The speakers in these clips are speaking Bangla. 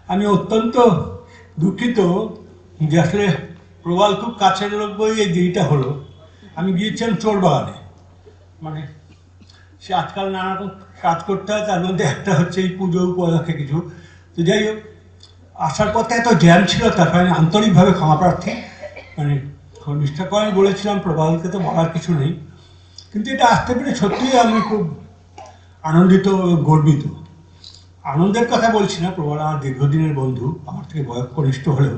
আমি অত্যন্ত দুঃখিত যে আসলে প্রবাল খুব কাছের লোক বই এই দেরিটা হলো। আমি গিয়েছিলাম চোরবাগানে, মানে সে আজকাল নানা রকম কাজ করতে হয়, তার মধ্যে একটা হচ্ছে এই পুজো উপলক্ষে কিছু। তো যাই হোক, আসার পথে এত জ্যাম ছিল, তারপরে আমি আন্তরিকভাবে ক্ষমা প্রার্থী। মানে নিষ্ঠা করে আমি বলেছিলাম প্রবালকে তো বলার কিছু নেই, কিন্তু এটা আসতে পেরে সত্যিই আমি খুব আনন্দিত এবং গর্বিত। আনন্দের কথা বলছি না, প্রবাল আমার দীর্ঘদিনের বন্ধু, আমার থেকে বয়স কনিষ্ঠ হলেও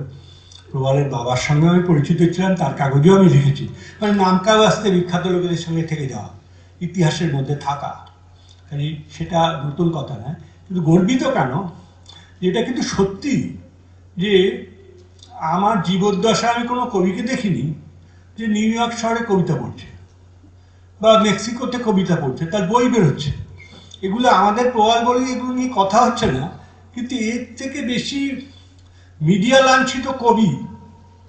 প্রবালের বাবার সঙ্গে আমি পরিচিত ছিলাম, তার কাগজেও আমি লিখেছি। মানে নামকাও আসতে বিখ্যাত লোকেদের সঙ্গে থেকে যাওয়া, ইতিহাসের মধ্যে থাকা, কাজে সেটা নতুন কথা নয়। কিন্তু গর্বিত কেন, যেটা কিন্তু সত্যি যে আমার জীবদ্দশা আমি কোনো কবিকে দেখিনি যে নিউ ইয়র্ক শহরে কবিতা পড়ছে বা মেক্সিকোতে কবিতা পড়ছে, তার বই বেরোচ্ছে। এগুলো আমাদের প্রবাল বলে এগুলো নিয়ে কথা হচ্ছে না, কিন্তু এর থেকে বেশি মিডিয়া লাঞ্ছিত কবি,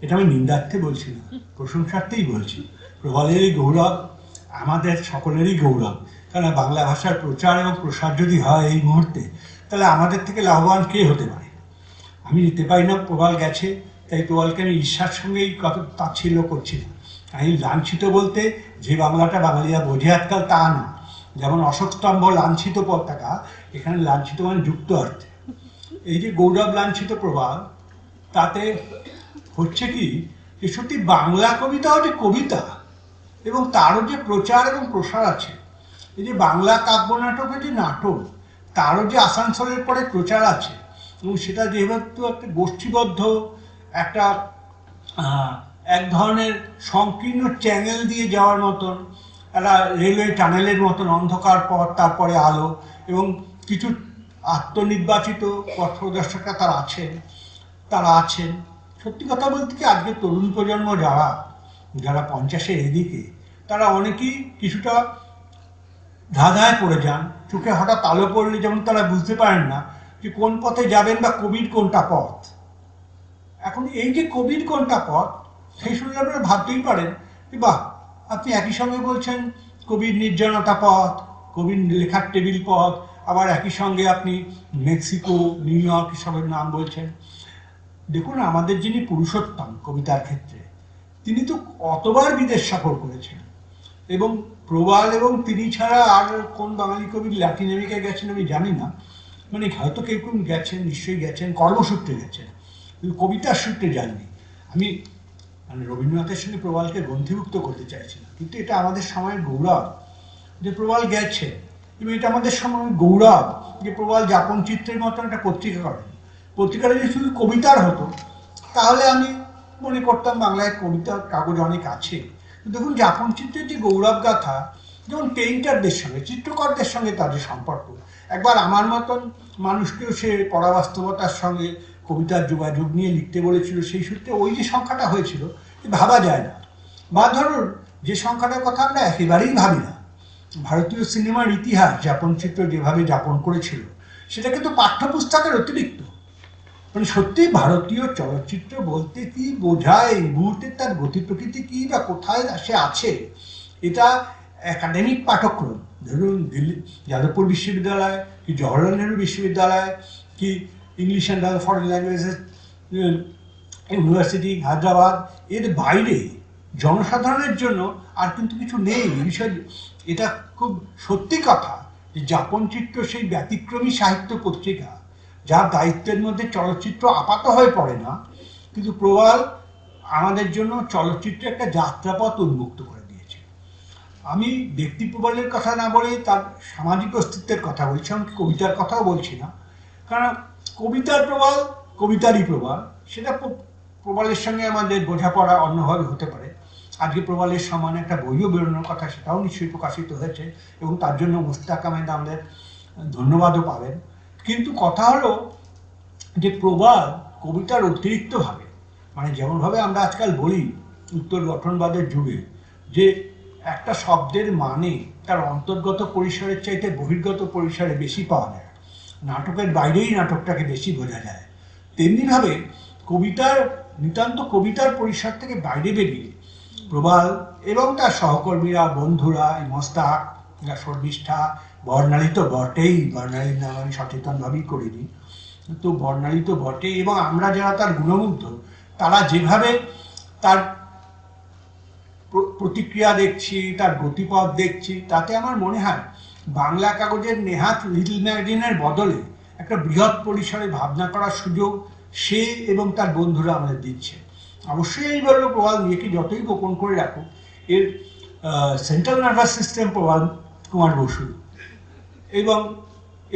এটা আমি নিন্দার্থে বলছি না, প্রশংসার্থেই বলছি। প্রবালেরই গৌরব, আমাদের সকলেরই গৌরব। কারণ বাংলা ভাষার প্রচার এবং প্রসার যদি হয় এই মুহূর্তে, তাহলে আমাদের থেকে লাভবান কে হতে পারে? আমি নিতে পারি না, প্রবাল গেছে, তাই প্রবালকে আমি ঈর্ষার সঙ্গেই কত তাচ্ছিল্য করছি না। আমি লাঞ্ছিত বলতে যে বাংলাটা বাঙালিরা বোঝে আজকাল তা না। যেমন অশোকস্তম্ভ লাঞ্ছিত পতাকা, এখানে লাঞ্ছিত মানে যুক্ত অর্থে। এই যে গৌরব লাঞ্ছিত প্রবাল, তাতে হচ্ছে কি যে সত্যি বাংলা কবিতা হচ্ছে কবিতা, এবং তারও যে প্রচার এবং প্রসার আছে। এই যে বাংলা কাব্য নাটকের যে নাটক, তারও যে আসানসোলের পরে প্রচার আছে, এবং সেটা যেহেতু একটা গোষ্ঠীবদ্ধ একটা এক ধরনের সংকীর্ণ চ্যানেল দিয়ে যাওয়ার মতন, একটা রেলওয়ে টানেলের মতন, অন্ধকার পথ তারপরে আলো, এবং কিছু আত্মনির্বাচিত পথ প্রদর্শকরা তারা আছেন। সত্যি কথা বলতে কি, আজকে তরুণ প্রজন্ম যারা 50-এর এদিকে, তারা অনেকেই কিছুটা ধাঁধায় পড়ে যান। চোখে হঠাৎ আলো পড়লে যেমন তারা বুঝতে পারেন না যে কোন পথে যাবেন বা কবির কোনটা পথ। এখন এই যে কবির কোনটা পথ, সেই শুনলে আপনারা ভাবতেই পারেন যে বাহ, আপনি একই সঙ্গে বলছেন কবির নির্জনতা পথ, কবির লেখার টেবিল পথ, আবার একই সঙ্গে আপনি মেক্সিকো, নিউ ইয়র্ক এসবের নাম বলছেন। দেখুন, আমাদের যিনি পুরুষোত্তম কবিতার ক্ষেত্রে, তিনি তো কতবার বিদেশ সফর করেছেন, এবং প্রবাল এবং তিনি ছাড়া আর কোন বাঙালি কবি ল্যাটিন আমেরিকায় গেছেন আমি জানি না। মানে হয়তো কেউ কেউ গেছেন, নিশ্চয়ই গেছেন, কর্মসূত্রে গেছেন, কিন্তু কবিতার সূত্রে যাননি। আমি মানে রবীন্দ্রনাথের সঙ্গে প্রবালকে গ্রন্থিভুক্ত করতে চাইছি না, কিন্তু এটা আমাদের সময়ের গৌরব যে প্রবাল গেছে, এবং এটা আমাদের সময়ের গৌরব যে প্রবাল যাপন চিত্রের মতন একটা পত্রিকা করেন। পত্রিকাটা যদি শুধু কবিতার হতো, তাহলে আমি মনে করতাম বাংলায় কবিতার কাগজ অনেক আছে। দেখুন, যাপন চিত্রের যে গৌরব গাথা, যেমন পেইন্টারদের সঙ্গে, চিত্রকরদের সঙ্গে তাদের সম্পর্ক, একবার আমার মতন মানুষকেও সে পরাবাস্তবতার সঙ্গে কবিতার যোগাযোগ নিয়ে লিখতে বলেছিল, সেই সূত্রে ওই যে সংখ্যাটা হয়েছিল ভাবা যায় না। বা ধরুন, যে সংখ্যাটার কথা আমরা একেবারেই ভাবি না, ভারতীয় সিনেমার ইতিহাস যাপন চিত্র যেভাবে যাপন করেছিল, সেটা কিন্তু পাঠ্যপুস্তকের অতিরিক্ত। মানে সত্যি ভারতীয় চলচ্চিত্র বলতে কি বোঝায়, এই মুহূর্তে তার গতি প্রকৃতি কি বা কোথায় সে আছে, এটা একাডেমিক পাঠ্যক্রম, ধরুন দিল্লি যাদবপুর বিশ্ববিদ্যালয় কি জওহরলাল নেহরু বিশ্ববিদ্যালয় কি English and other foreign languages university Hyderabad, এর বাইরে জনসাধারণের জন্য আর কিন্তু কিছু নেই এই বিষয়। এটা খুব সত্যি কথা যে যাপন চিত্র সেই ব্যতিক্রমী সাহিত্য পত্রিকা, যার দায়িত্বের মধ্যে চলচ্চিত্র আপাত হয়ে পড়ে না, কিন্তু প্রবাল আমাদের জন্য চলচ্চিত্রে একটা যাত্রাপথ উন্মুক্ত করে দিয়েছে। আমি ব্যক্তি প্রবালের কথা না বলে তার সামাজিক অস্তিত্বের কথা বলছি, এমনকি কবিতার কথাও বলছি না। কারণ কবিতার প্রবাল কবিতারই প্রবাল, সেটা প্রবালের সঙ্গে আমাদের বোঝাপড়া অন্যভাবে হতে পারে। আজকে প্রবালের সমান একটা বইও বেরোনোর কথা, সেটাও নিশ্চয়ই প্রকাশিত হয়েছে, এবং তার জন্য মুস্তাক আহমেদ আমাদের ধন্যবাদও পাবেন। কিন্তু কথা হলো যে প্রবাল কবিতার অতিরিক্তভাবে, মানে যেমনভাবে আমরা আজকাল বলি উত্তর গঠনবাদের যুগে যে একটা শব্দের মানে তার অন্তর্গত পরিসরের চাইতে বহির্গত পরিসরে বেশি পাওয়া যায়, নাটকের বাইরেই নাটকটাকে বেশি বোঝা যায়, তেমনিভাবে কবিতার নিতান্ত কবিতার পরিসর থেকে বাইরে বেরিয়ে প্রবাল এবং তার সহকর্মীরা, বন্ধুরা, মোস্তাক, শর্মিষ্ঠা, বর্ণালী তো বটেই, বর্ণালীর নাম আমি সচেতনভাবেই করিনি, তো বর্ণালী তো বটে, এবং আমরা যারা তার গুণমুগ্ধ তারা যেভাবে তার প্রতিক্রিয়া দেখছি, তার গতিপথ দেখছি, তাতে আমার মনে হয় বাংলা কাগজের নেহাত লিটল ম্যাগাজিনের বদলে একটা বৃহৎ পরিসরে ভাবনা করার সুযোগ সে এবং তার বন্ধুরা আমাদের দিচ্ছে। অবশ্যই এই বলল প্রবাল নিজেকে যতই গোপন করে রাখুক, এর সেন্ট্রাল নার্ভাস সিস্টেম প্রবাল কুমার বসু, এবং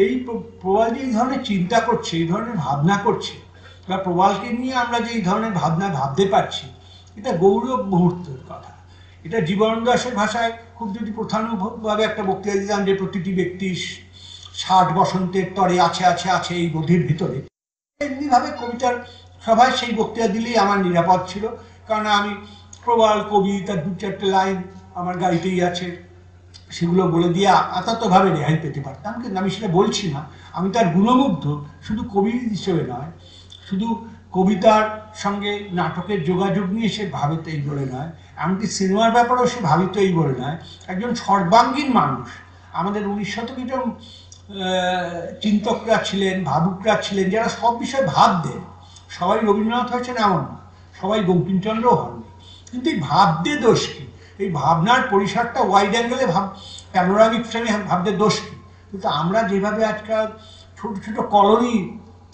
এই প্রবাল যে এই ধরনের চিন্তা করছে, এই ধরনের ভাবনা করছে, বা প্রবালকে নিয়ে আমরা যে এই ধরনের ভাবনা ভাবতে পারছি, এটা গৌরব মুহূর্তের কথা। এটা জীবনানন্দ দাশের ভাষায় খুব যদি প্রধানভাবে একটা বক্তৃতা দিতাম যে প্রতিটি ব্যক্তি 60 বসন্তের তরে আছে আছে আছে এই বোধের ভিতরে, এমনিভাবে কবিতার সভায় সেই বক্তৃতা দিলেই আমার নিরাপদ ছিল, কারণ আমি প্রবাল কবি, তার 2-4টে লাইন আমার গাড়িতেই আছে, সেগুলো বলে দিয়ে আপাততভাবে রেহাই পেতে পারতাম। কিন্তু আমি সেটা বলছি না। আমি তার গুণমুগ্ধ, শুধু কবি হিসেবে নয়, শুধু কবিতার সঙ্গে নাটকের যোগাযোগ নিয়ে সে ভাবিত এই বলে নয়, এমনকি সিনেমার ব্যাপারেও সে ভাবিত এই বলে নয়, একজন সর্বাঙ্গীন মানুষ। আমাদের 19 শতকের চিন্তকরা ছিলেন, ভাবুকরা ছিলেন, যারা সব বিষয়ে ভাবতেন। সবাই রবীন্দ্রনাথ হয়েছেন এমন না, সবাই বঙ্কিমচন্দ্রও হননি, কিন্তু এই ভাবতে দোষ কি? এই ভাবনার পরিসরটা ওয়াইড অ্যাঙ্গেলে প্যানোরামিক ফ্রেমে ভাবতে দোষ কি? কিন্তু আমরা যেভাবে আজকাল ছোট ছোট কলোনি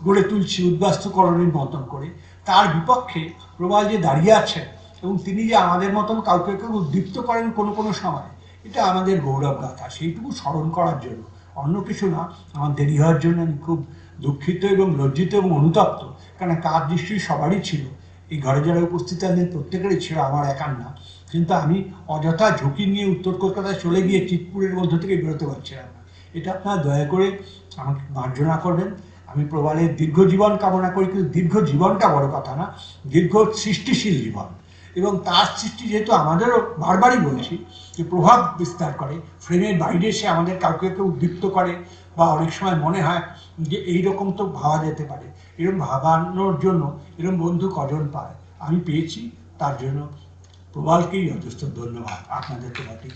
গড়ে তুলছি, উদ্বাস্তু কলোনির মতন করে, তার বিপক্ষে প্রবাল যে দাঁড়িয়ে আছেন এবং তিনি যে আমাদের মতন কাউকে কেউ উদ্দীপ্ত করেন কোনো কোনো সময়, এটা আমাদের গৌরব গাথা। সেইটুকু স্মরণ করার জন্য, অন্য কিছু না। আমার দেরি হওয়ার জন্য আমি খুব দুঃখিত এবং লজ্জিত এবং অনুতপ্ত, কারণ কাজ নিশ্চয়ই সবারই ছিল, এই ঘরে যারা উপস্থিত আছেন প্রত্যেকেরই ছিল, আমার একার না। কিন্তু আমি অযথা ঝুঁকি নিয়ে উত্তর কলকাতায় চলে গিয়ে চিতপুরের মধ্য থেকে বেরোতে পারছিলাম না। এটা আপনারা দয়া করে আমাকে মার্জনা করবেন। আমি প্রবালের দীর্ঘ জীবন কামনা করি, কিন্তু দীর্ঘ জীবনটা বড় কথা না, দীর্ঘ সৃষ্টিশীল জীবন। এবং তার সৃষ্টি যেহেতু আমাদেরও, বারবারই বলছি, যে প্রভাব বিস্তার করে, ফ্রেমের বাইরে এসে আমাদের কাউকে কেউ উদ্দীপ্ত করে, বা অনেক সময় মনে হয় যে এইরকম তো ভাবা যেতে পারে। এরকম ভাবানোর জন্য এরকম বন্ধু কজন পায়, আমি পেয়েছি, তার জন্য প্রবালকেই যথেষ্ট ধন্যবাদ, আপনাদেরকে বটেই।